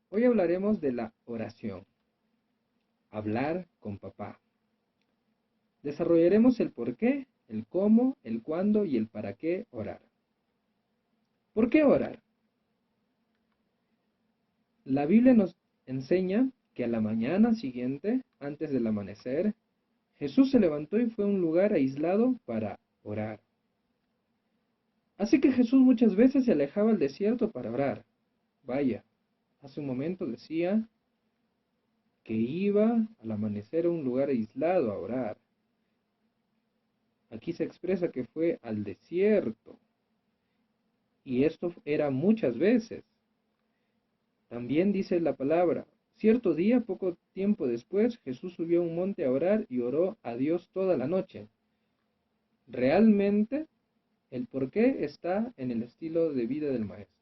Hoy hablaremos de la oración, hablar con papá. Desarrollaremos el por qué, el cómo, el cuándo y el para qué orar. ¿Por qué orar? La Biblia nos enseña que a la mañana siguiente, antes del amanecer, Jesús se levantó y fue a un lugar aislado para orar. Así que Jesús muchas veces se alejaba al desierto para orar. Vaya, hace un momento decía que iba al amanecer a un lugar aislado a orar. Aquí se expresa que fue al desierto. Y esto era muchas veces. También dice la palabra, cierto día, poco tiempo después, Jesús subió a un monte a orar y oró a Dios toda la noche. Realmente, el porqué está en el estilo de vida del Maestro.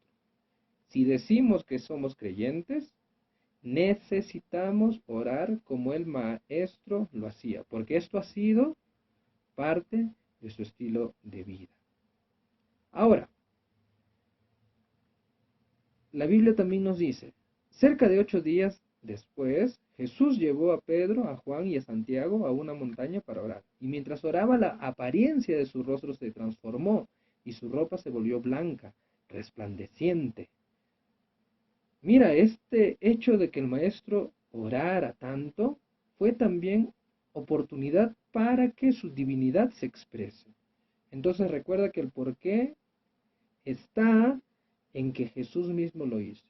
Si decimos que somos creyentes, necesitamos orar como el Maestro lo hacía, porque esto ha sido parte de su estilo de vida. Ahora, la Biblia también nos dice, cerca de 8 días después, Jesús llevó a Pedro, a Juan y a Santiago a una montaña para orar. Y mientras oraba, la apariencia de su rostro se transformó y su ropa se volvió blanca, resplandeciente. Mira, este hecho de que el maestro orara tanto fue también oportunidad para que su divinidad se exprese. Entonces recuerda que el porqué está en que Jesús mismo lo hizo.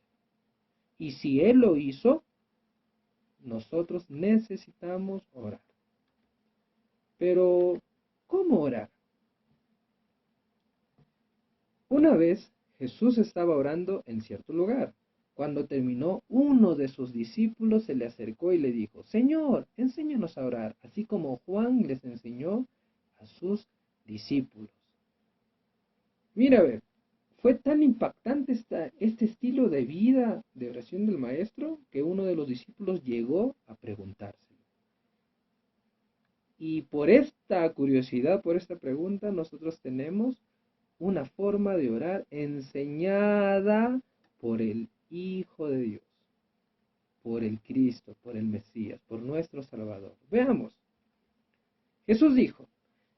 Y si Él lo hizo, nosotros necesitamos orar. Pero, ¿cómo orar? Una vez Jesús estaba orando en cierto lugar. Cuando terminó, uno de sus discípulos se le acercó y le dijo, Señor, enséñanos a orar, así como Juan les enseñó a sus discípulos. Mira, a ver, fue tan impactante este estilo de vida de oración del maestro que uno de los discípulos llegó a preguntárselo. Y por esta curiosidad, por esta pregunta, nosotros tenemos una forma de orar enseñada por el Hijo de Dios, por el Cristo, por el Mesías, por nuestro Salvador. Veamos. Jesús dijo,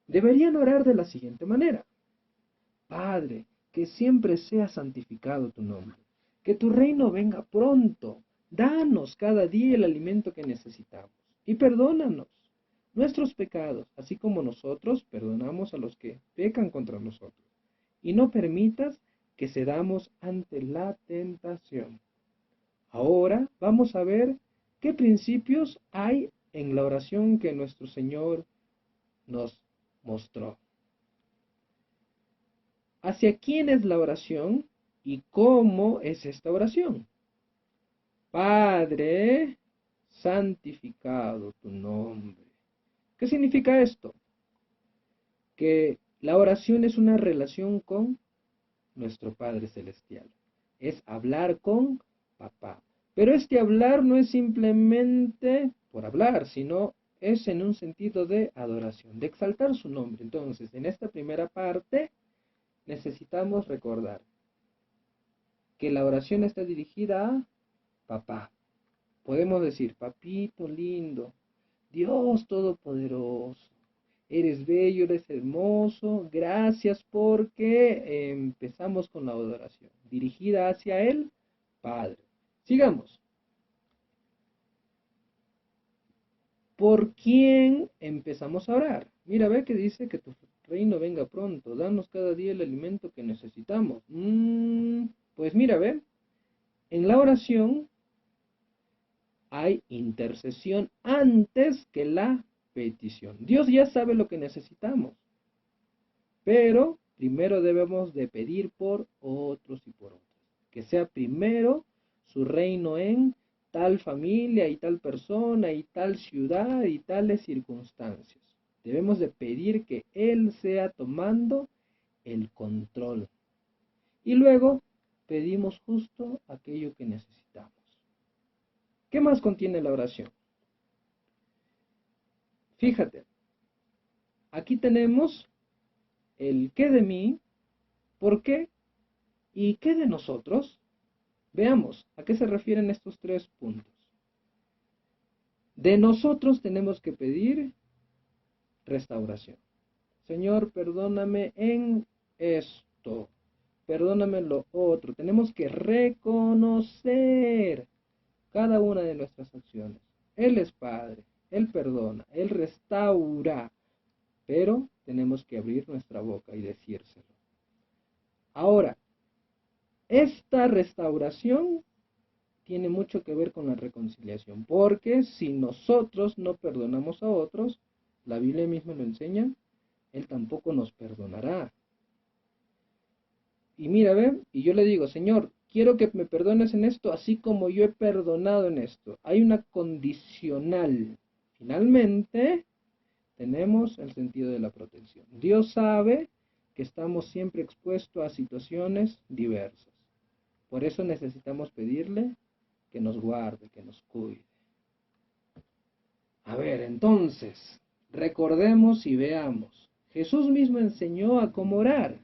deberían orar de la siguiente manera. Padre, que siempre sea santificado tu nombre, que tu reino venga pronto, danos cada día el alimento que necesitamos y perdónanos nuestros pecados, así como nosotros perdonamos a los que pecan contra nosotros. Y no permitas que cedamos ante la tentación. Ahora vamos a ver qué principios hay en la oración que nuestro Señor nos mostró. ¿Hacia quién es la oración y cómo es esta oración? Padre, santificado tu nombre. ¿Qué significa esto? Que la oración es una relación con nuestro Padre Celestial. Es hablar con papá. Pero este hablar no es simplemente por hablar, sino es en un sentido de adoración, de exaltar su nombre. Entonces, en esta primera parte, necesitamos recordar que la oración está dirigida a papá. Podemos decir, papito lindo, Dios todopoderoso, eres bello, eres hermoso, gracias porque empezamos con la adoración, dirigida hacia el Padre. Sigamos. ¿Por quién empezamos a orar? Mira, ve que dice que tu reino venga pronto, danos cada día el alimento que necesitamos. Pues mira, ve, en la oración hay intercesión antes que la petición. Dios ya sabe lo que necesitamos, pero primero debemos de pedir por otros y por otras. Que sea primero su reino en tal familia y tal persona y tal ciudad y tales circunstancias. Debemos de pedir que Él sea tomando el control. Y luego pedimos justo aquello que necesitamos. ¿Qué más contiene la oración? Fíjate, aquí tenemos el qué de mí, por qué y qué de nosotros. Veamos, ¿a qué se refieren estos 3 puntos? De nosotros tenemos que pedir restauración. Señor, perdóname en esto, perdóname en lo otro. Tenemos que reconocer cada una de nuestras acciones. Él es Padre, Él perdona, Él restaura, pero tenemos que abrir nuestra boca y decírselo. Ahora, esta restauración tiene mucho que ver con la reconciliación, porque si nosotros no perdonamos a otros, la Biblia misma lo enseña, Él tampoco nos perdonará. Y mira, ve, y yo le digo, Señor, quiero que me perdones en esto, así como yo he perdonado en esto. Hay una condicional. Finalmente, tenemos el sentido de la protección. Dios sabe que estamos siempre expuestos a situaciones diversas. Por eso necesitamos pedirle que nos guarde, que nos cuide. A ver, entonces, recordemos y veamos. Jesús mismo enseñó a cómo orar.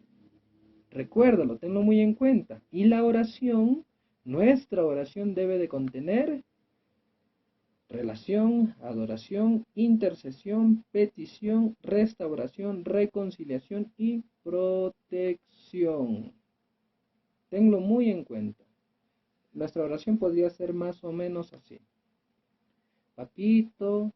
Recuérdalo, tenlo muy en cuenta. Y la oración, nuestra oración debe de contener relación, adoración, intercesión, petición, restauración, reconciliación y protección. Tenlo muy en cuenta. Nuestra oración podría ser más o menos así. Papito,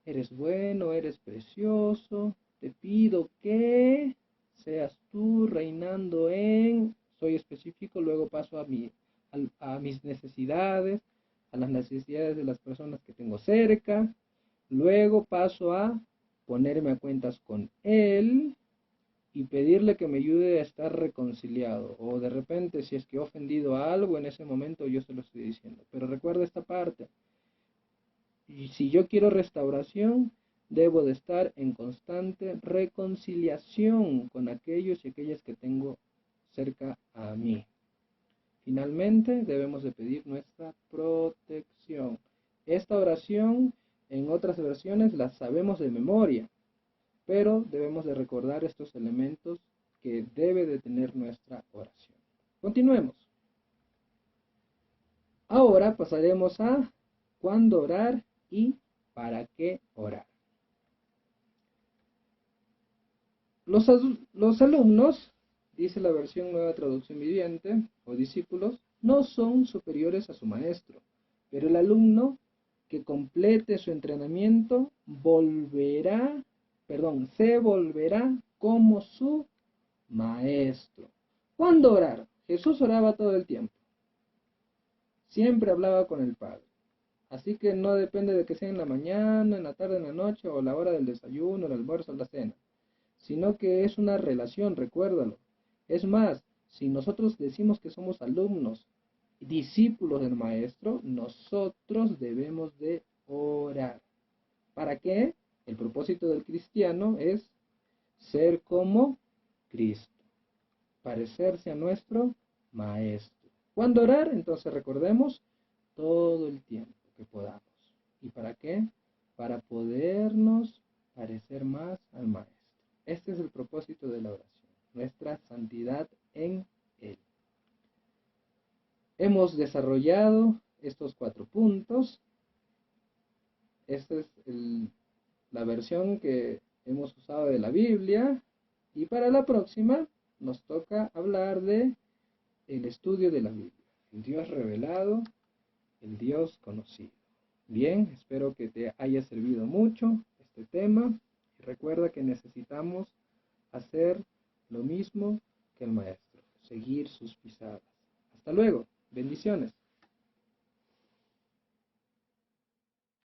eres bueno, eres precioso, te pido que seas tú reinando en, soy específico, luego paso a mis necesidades, a las necesidades de las personas que tengo cerca, luego paso a ponerme a cuentas con Él y pedirle que me ayude a estar reconciliado, o de repente si es que he ofendido a algo, en ese momento yo se lo estoy diciendo, pero recuerda esta parte. Y si yo quiero restauración, debo de estar en constante reconciliación con aquellos y aquellas que tengo cerca a mí. Finalmente, debemos de pedir nuestra protección. Esta oración, en otras versiones, la sabemos de memoria, pero debemos de recordar estos elementos que debe de tener nuestra oración. Continuemos. Ahora pasaremos a cuándo orar y para qué orar. Los alumnos, dice la versión Nueva Traducción Viviente, o discípulos, no son superiores a su maestro, pero el alumno que complete su entrenamiento se volverá como su maestro. ¿Cuándo orar? Jesús oraba todo el tiempo. Siempre hablaba con el Padre. Así que no depende de que sea en la mañana, en la tarde, en la noche, o la hora del desayuno, el almuerzo, la cena. Sino que es una relación, recuérdalo. Es más, si nosotros decimos que somos alumnos, discípulos del Maestro, nosotros debemos de orar. ¿Para qué? El propósito del cristiano es ser como Cristo, parecerse a nuestro Maestro. ¿Cuándo orar? Entonces recordemos todo el tiempo que podamos. ¿Y para qué? Para podernos parecer más al Maestro. Este es el propósito de la oración, nuestra santidad en Él. Hemos desarrollado estos 4 puntos. Esta es la versión que hemos usado de la Biblia. Y para la próxima nos toca hablar de el estudio de la Biblia. El Dios revelado, el Dios conocido. Bien, espero que te haya servido mucho este tema. Y recuerda que necesitamos hacer lo mismo que el Maestro, seguir sus pisadas. Hasta luego, bendiciones.